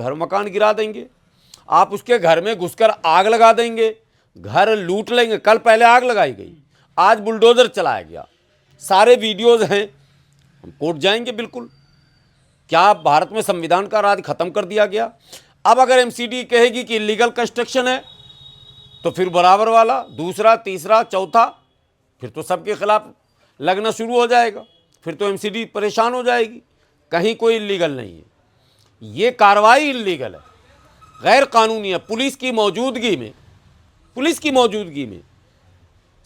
घर मकान गिरा देंगे, आप उसके घर में घुसकर आग लगा देंगे, घर लूट लेंगे। कल पहले आग लगाई गई, आज बुलडोजर चलाया गया, सारे वीडियोज हैं, हम कोर्ट जाएंगे बिल्कुल। क्या भारत में संविधान का राज खत्म कर दिया गया? अब अगर एमसीडी कहेगी कि इलीगल कंस्ट्रक्शन है तो फिर बराबर वाला दूसरा, तीसरा, चौथा, फिर तो सबके खिलाफ लगना शुरू हो जाएगा, फिर तो एमसीडी परेशान हो जाएगी। कहीं कोई इलीगल नहीं है, ये कार्रवाई इलीगल है, गैर कानूनी है। पुलिस की मौजूदगी में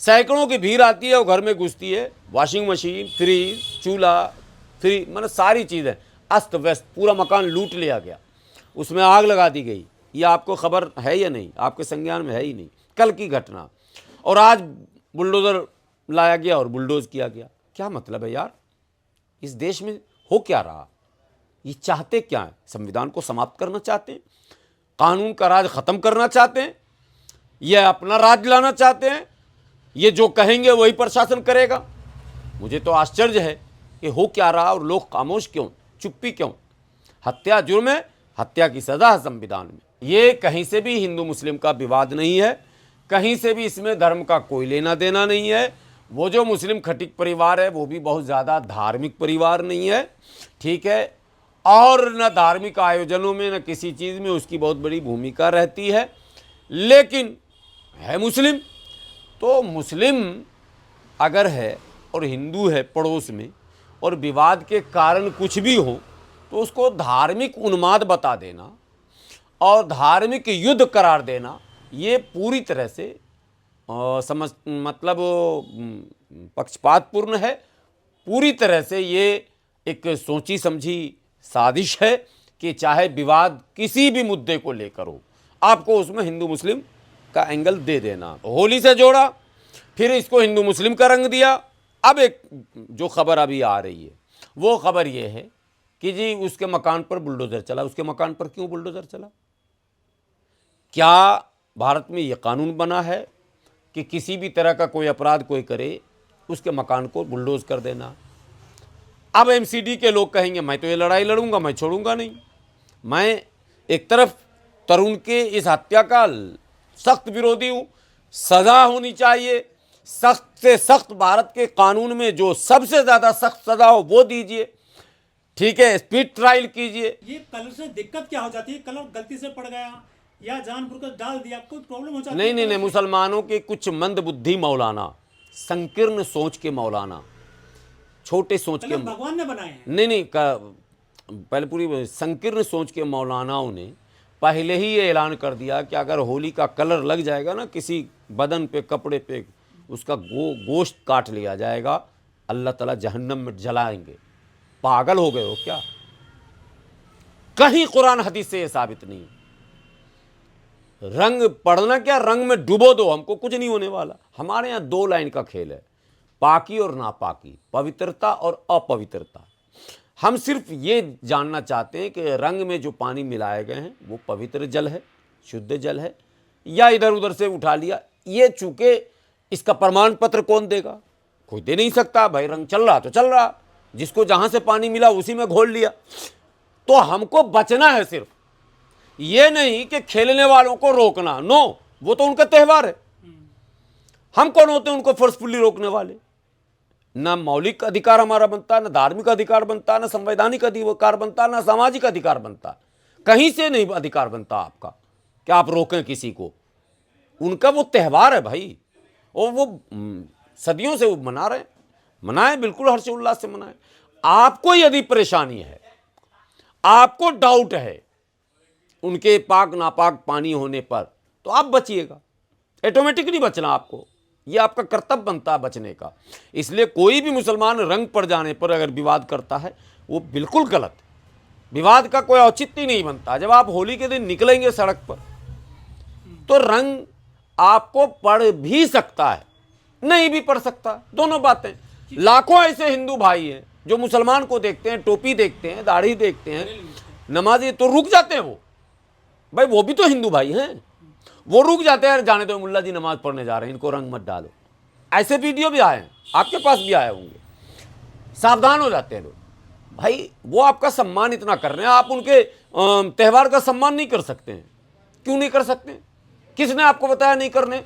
सैकड़ों की भीड़ आती है, वो घर में घुसती है, वॉशिंग मशीन, फ्रिज, चूल्हा, मतलब सारी चीज़ें अस्त व्यस्त, पूरा मकान लूट लिया गया, उसमें आग लगा दी गई। ये आपको खबर है या नहीं? आपके संज्ञान में है ही नहीं, कल की घटना। और आज बुलडोज़र लाया गया और बुलडोज किया गया। क्या मतलब है यार? इस देश में हो क्या रहा? ये चाहते क्या है? संविधान को समाप्त करना चाहते हैं, कानून का राज खत्म करना चाहते हैं, ये अपना राज लाना चाहते हैं, ये जो कहेंगे वही प्रशासन करेगा। मुझे तो आश्चर्य है कि हो क्या रहा और लोग खामोश क्यों, चुप्पी क्यों? हत्या जुर्म है, हत्या की सजा है संविधान में। ये कहीं से भी हिंदू मुस्लिम का विवाद नहीं है, कहीं से भी इसमें धर्म का कोई लेना देना नहीं है। वो जो मुस्लिम खटिक परिवार है वो भी बहुत ज़्यादा धार्मिक परिवार नहीं है, ठीक है, और न धार्मिक आयोजनों में न किसी चीज़ में उसकी बहुत बड़ी भूमिका रहती है, लेकिन है मुस्लिम। तो मुस्लिम अगर है और हिंदू है पड़ोस में और विवाद के कारण कुछ भी हो तो उसको धार्मिक उन्माद बता देना और धार्मिक युद्ध करार देना, ये पूरी तरह से मतलब पक्षपातपूर्ण है। पूरी तरह से ये एक सोची समझी साजिश है कि चाहे विवाद किसी भी मुद्दे को लेकर हो, आपको उसमें हिंदू मुस्लिम का एंगल दे देना। होली से जोड़ा, फिर इसको हिंदू मुस्लिम का रंग दिया। अब एक जो खबर अभी आ रही है वो खबर ये है कि जी उसके मकान पर बुलडोज़र चला। उसके मकान पर क्यों बुलडोज़र चला? क्या भारत में ये कानून बना है कि किसी भी तरह का कोई अपराध कोई करे उसके मकान को बुलडोज कर देना? अब एमसीडी के लोग कहेंगे मैं तो ये लड़ाई लड़ूंगा, मैं छोड़ूंगा नहीं। मैं एक तरफ तरुण के इस हत्या का सख्त विरोधी हूँ, सज़ा होनी चाहिए, सख्त से सख्त भारत के कानून में जो सबसे ज़्यादा सख्त सज़ा हो वो दीजिए, ठीक है, स्पीड ट्रायल कीजिए। ये कलर से दिक्कत क्या हो जाती है? कलर गलती से पड़ गया या जानबूझकर डाल दिया, कोई प्रॉब्लम हो जाती है? नहीं, मुसलमानों के कुछ मंद बुद्धि मौलाना, संकीर्ण सोच के मौलाना, छोटे सोच के, भगवान ने बनाए हैं। नहीं, पहले पूरी संकीर्ण सोच के मौलानाओं ने पहले ही ये ऐलान कर दिया कि अगर होली का कलर लग जाएगा ना किसी बदन पे, कपड़े पे, उसका गोश्त काट लिया जाएगा, अल्लाह ताला जहन्नम में जलाएंगे। पागल हो गए हो क्या? कहीं कुरान हदीस से ये साबित नहीं। रंग पढ़ना क्या, रंग में डुबो दो, हमको कुछ नहीं होने वाला। हमारे यहाँ दो लाइन का खेल है, पाकी और नापाकी, पवित्रता और अपवित्रता। हम सिर्फ ये जानना चाहते हैं कि रंग में जो पानी मिलाए गए हैं वो पवित्र जल है, शुद्ध जल है, या इधर उधर से उठा लिया। ये चूंकि इसका प्रमाण पत्र कौन देगा? कोई दे नहीं सकता। भाई रंग चल रहा तो चल रहा, जिसको जहां से पानी मिला उसी में घोल लिया। तो हमको बचना है, सिर्फ ये नहीं कि खेलने वालों को रोकना। नो, वो तो उनका त्यौहार है। हम कौन होते हैं उनको फोर्सफुली रोकने वाले? ना मौलिक अधिकार हमारा बनता, ना धार्मिक अधिकार बनता, ना संवैधानिक अधिकार बनता, ना सामाजिक अधिकार बनता। कहीं से नहीं अधिकार बनता आपका कि आप रोकें किसी को। उनका वो त्यौहार है भाई, और वो सदियों से वो मना रहे हैं। मनाएं, बिल्कुल हर्षोल्लास से मनाएं। आपको यदि परेशानी है, आपको डाउट है उनके पाक नापाक पानी होने पर, तो आप बचिएगा। ऑटोमेटिक नहीं बचना आपको, यह आपका कर्तव्य बनता है बचने का। इसलिए कोई भी मुसलमान रंग पड़ जाने पर अगर विवाद करता है वो बिल्कुल गलत है। विवाद का कोई औचित्य नहीं बनता। जब आप होली के दिन निकलेंगे सड़क पर तो रंग आपको पड़ भी सकता है, नहीं भी पड़ सकता, दोनों बातें। लाखों ऐसे हिंदू भाई हैं जो मुसलमान को देखते हैं, टोपी देखते हैं, दाढ़ी देखते हैं, नमाज़ी, तो रुक जाते हैं। वो भाई वो भी तो हिंदू भाई हैं, वो रुक जाते हैं, जाने दो मुल्ला जी नमाज पढ़ने जा रहे हैं, इनको रंग मत डालो। ऐसे वीडियो भी आए हैं, आपके पास भी आए होंगे। सावधान हो जाते हैं लोग। भाई वो आपका सम्मान इतना कर रहे हैं, आप उनके त्यौहार का सम्मान नहीं कर सकते हैं। क्यों नहीं कर सकते? किसने आपको बताया नहीं करने?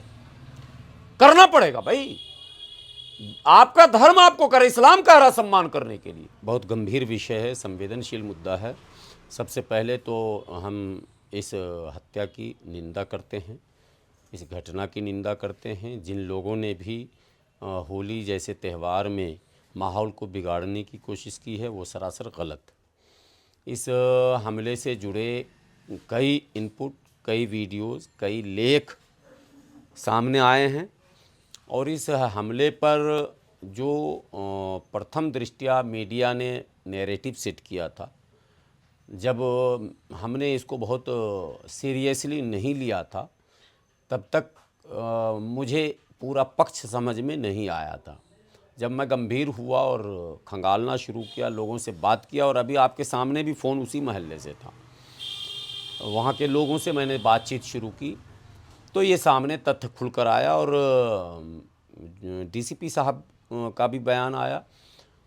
करना पड़ेगा भाई, आपका धर्म आपको करे, इस्लाम कह रहा सम्मान करने के लिए। बहुत गंभीर विषय है, संवेदनशील मुद्दा है। सबसे पहले तो हम इस हत्या की निंदा करते हैं, इस घटना की निंदा करते हैं। जिन लोगों ने भी होली जैसे त्यौहार में माहौल को बिगाड़ने की कोशिश की है वो सरासर गलत। इस हमले से जुड़े कई इनपुट, कई वीडियोस, कई लेख सामने आए हैं और इस हमले पर जो प्रथम दृष्टया मीडिया ने नैरेटिव सेट किया था, जब हमने इसको बहुत सीरियसली नहीं लिया था तब तक मुझे पूरा पक्ष समझ में नहीं आया था। जब मैं गंभीर हुआ और खंगालना शुरू किया, लोगों से बात किया, और अभी आपके सामने भी फ़ोन उसी महल्ले से था, वहाँ के लोगों से मैंने बातचीत शुरू की तो ये सामने तथ्य खुलकर आया और डीसीपी साहब का भी बयान आया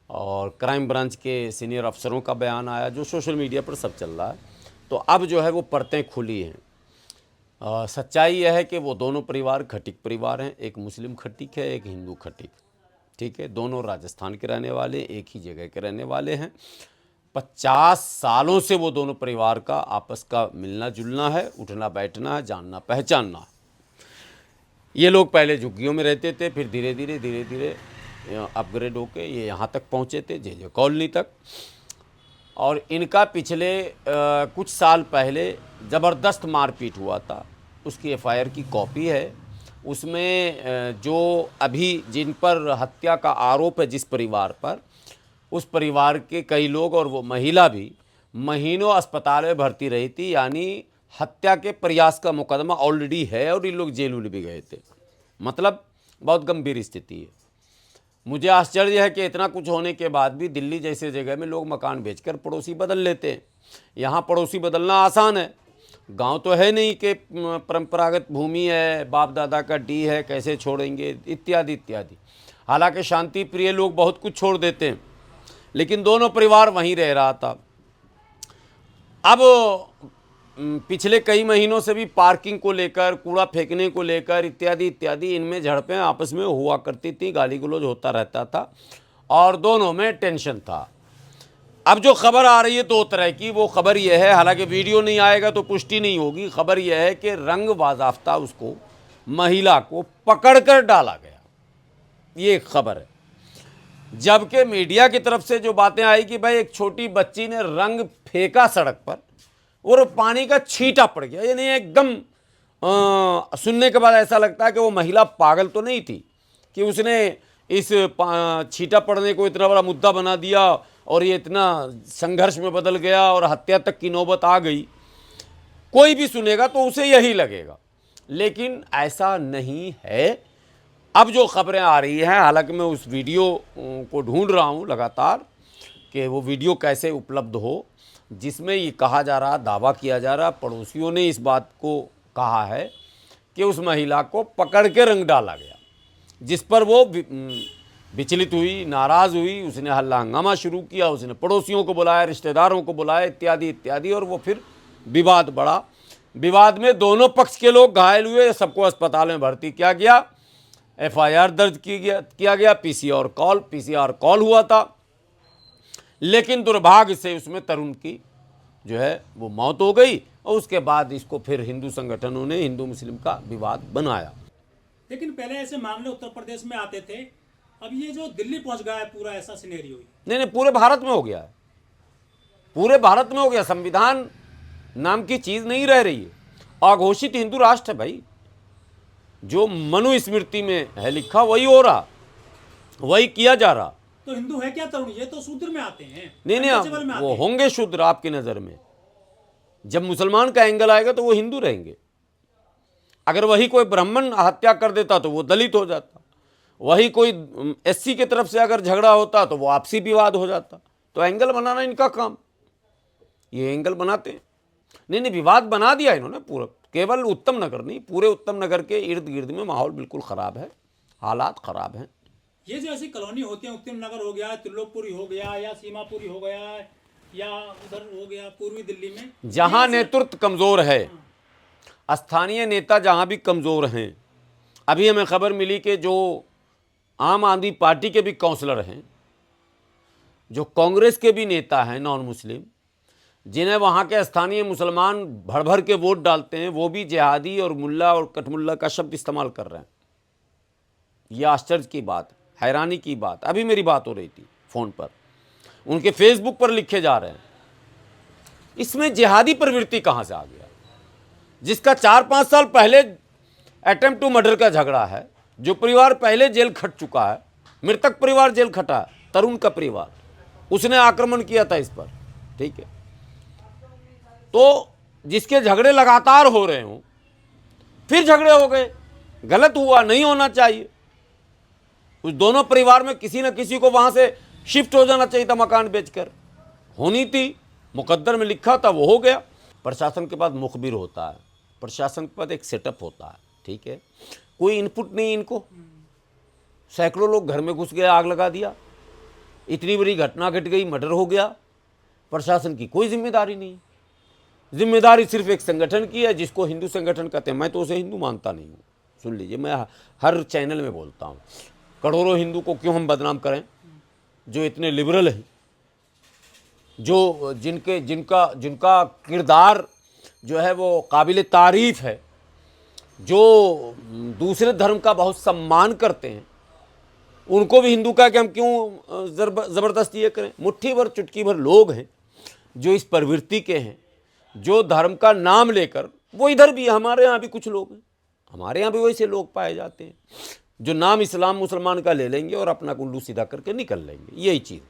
और क्राइम ब्रांच के सीनियर अफसरों का बयान आया, जो सोशल मीडिया पर सब चल रहा है। तो अब जो है वो परतें खुली हैं। सच्चाई यह है कि वो दोनों परिवार खटीक परिवार हैं, एक मुस्लिम खटीक है, एक हिंदू खटीक, ठीक है। दोनों राजस्थान के रहने वाले, एक ही जगह के रहने वाले हैं। 50 सालों से वो दोनों परिवार का आपस का मिलना जुलना है, उठना बैठना है, जानना पहचानना है। ये लोग पहले झुग्गियों में रहते थे, फिर धीरे धीरे अपग्रेड होके ये यहाँ तक पहुँचे थे, जे कॉलोनी तक। और इनका पिछले कुछ साल पहले ज़बरदस्त मारपीट हुआ था, उसकी एफआईआर की कॉपी है। उसमें जो अभी जिन पर हत्या का आरोप है जिस परिवार पर, उस परिवार के कई लोग और वो महिला भी महीनों अस्पताल में भर्ती रही थी, यानी हत्या के प्रयास का मुकदमा ऑलरेडी है और ये लोग जेल भी गए थे। मतलब बहुत गंभीर स्थिति है। मुझे आश्चर्य है कि इतना कुछ होने के बाद भी दिल्ली जैसे जगह में लोग मकान बेचकर पड़ोसी बदल लेते हैं। यहाँ पड़ोसी बदलना आसान है, गांव तो है नहीं कि परंपरागत भूमि है, बाप दादा का डी है, कैसे छोड़ेंगे, इत्यादि इत्यादि। हालांकि शांति प्रिय लोग बहुत कुछ छोड़ देते हैं, लेकिन दोनों परिवार वहीं रह रहा था। अब पिछले कई महीनों से भी पार्किंग को लेकर, कूड़ा फेंकने को लेकर, इत्यादि इत्यादि, इनमें झड़पें आपस में हुआ करती थी, गाली गलौज होता रहता था और दोनों में टेंशन था। अब जो खबर आ रही है दो तरह की, वो खबर यह है, हालांकि वीडियो नहीं आएगा तो पुष्टि नहीं होगी, खबर यह है कि रंग बाज़ाफ्ता उसको, महिला को पकड़कर डाला गया, ये एक खबर है। जबकि मीडिया की तरफ से जो बातें आई कि भाई एक छोटी बच्ची ने रंग फेंका सड़क पर और पानी का छींटा पड़ गया, यानी एकदम सुनने के बाद ऐसा लगता है कि वो महिला पागल तो नहीं थी कि उसने इस छींटा पड़ने को इतना बड़ा मुद्दा बना दिया और ये इतना संघर्ष में बदल गया और हत्या तक की नौबत आ गई। कोई भी सुनेगा तो उसे यही लगेगा, लेकिन ऐसा नहीं है। अब जो खबरें आ रही हैं, हालांकि मैं उस वीडियो को ढूंढ रहा हूं लगातार कि वो वीडियो कैसे उपलब्ध हो, जिसमें ये कहा जा रहा, दावा किया जा रहा, पड़ोसियों ने इस बात को कहा है कि उस महिला को पकड़ के रंग डाला गया, जिस पर वो विचलित हुई, नाराज़ हुई, उसने हल्ला हंगामा शुरू किया, उसने पड़ोसियों को बुलाया, रिश्तेदारों को बुलाया, इत्यादि इत्यादि, और वो फिर विवाद बढ़ा। विवाद में दोनों पक्ष के लोग घायल हुए, सबको अस्पताल में भर्ती किया गया, एफआईआर दर्ज किया गया, पीसीआर कॉल हुआ था, लेकिन दुर्भाग्य से उसमें तरुण की जो है वो मौत हो गई और उसके बाद इसको फिर हिंदू संगठनों ने हिंदू मुस्लिम का विवाद बनाया। लेकिन पहले ऐसे मामले उत्तर प्रदेश में आते थे, अब ये जो दिल्ली पहुंच गया है पूरा ऐसा सिनेरियो। नहीं, पूरे भारत में हो गया है, पूरे भारत में हो गया। संविधान नाम की चीज नहीं रह रही है, अघोषित हिंदू राष्ट्र है भाई। जो मनुस्मृति में है लिखा वही हो रहा, वही किया जा रहा। तो हिंदू है क्या तरुण? ये तो शूद्र में आते हैं। नहीं, वो होंगे शूद्र आपकी नजर में। जब मुसलमान का एंगल आएगा तो वो हिंदू रहेंगे। अगर वही कोई ब्राह्मण हत्या कर देता तो वो दलित हो जाता, वही कोई एससी की तरफ से अगर झगड़ा होता तो वो आपसी विवाद हो जाता। तो एंगल बनाना इनका काम, ये एंगल बनाते हैं। नहीं, विवाद बना दिया इन्होंने पूरा। केवल उत्तम नगर नहीं, पूरे उत्तम नगर के इर्द गिर्द में माहौल बिल्कुल ख़राब है, हालात ख़राब हैं। ये जो ऐसी कॉलोनी होती है, उत्तम नगर हो गया, त्रिलोकपुरी हो गया, या सीमापुरी हो गया, या उधर हो गया पूर्वी दिल्ली में, जहां नेतृत्व कमजोर है, स्थानीय नेता जहां भी कमजोर हैं। अभी हमें खबर मिली कि जो आम आदमी पार्टी के भी काउंसलर हैं, जो कांग्रेस के भी नेता हैं नॉन मुस्लिम, जिन्हें वहाँ के स्थानीय मुसलमान भर भर के वोट डालते हैं, वो भी जिहादी और मुल्ला और कटमुल्ला का शब्द इस्तेमाल कर रहे हैं। यह आश्चर्य की बात, हैरानी की बात। अभी मेरी बात हो रही थी फ़ोन पर, उनके फेसबुक पर लिखे जा रहे हैं। इसमें जिहादी प्रवृत्ति कहाँ से आ गया? जिसका 4-5 साल पहले अटेम्प्ट टू मर्डर का झगड़ा है, जो परिवार पहले जेल खट चुका है, मृतक परिवार जेल खटा है, तरुण का परिवार, उसने आक्रमण किया था इस पर, ठीक है। तो जिसके झगड़े लगातार हो रहे हों, फिर झगड़े हो गए, गलत हुआ, नहीं होना चाहिए। उस दोनों परिवार में किसी न किसी को वहां से शिफ्ट हो जाना चाहिए था, मकान बेचकर होनी थी, मुकद्दर में लिखा था, वो हो गया। प्रशासन के पास मुखबिर होता है, प्रशासन के पास एक सेटअप होता है, ठीक है। कोई इनपुट नहीं इनको, सैकड़ों लोग घर में घुस गए, आग लगा दिया, इतनी बड़ी घटना घट गई, मर्डर हो गया, प्रशासन की कोई जिम्मेदारी नहीं। जिम्मेदारी सिर्फ एक संगठन की है, जिसको हिंदू संगठन कहते हैं। मैं तो उसे हिंदू मानता नहीं हूँ, सुन लीजिए, मैं हर चैनल में बोलता हूँ। करोड़ों हिंदू को क्यों हम बदनाम करें, जो इतने लिबरल हैं, जो जिनका किरदार जो है वो काबिल तारीफ है, जो दूसरे धर्म का बहुत सम्मान करते हैं, उनको भी हिंदू का कि हम क्यों ज़बरदस्ती ये करें। मुट्ठी भर चुटकी भर लोग हैं जो इस प्रवृत्ति के हैं, जो धर्म का नाम लेकर, वो इधर भी, हमारे यहाँ भी कुछ लोग हैं, हमारे यहाँ भी वैसे लोग पाए जाते हैं, जो नाम इस्लाम मुसलमान का ले लेंगे और अपना कुल्लू सीधा करके निकल लेंगे। यही चीज़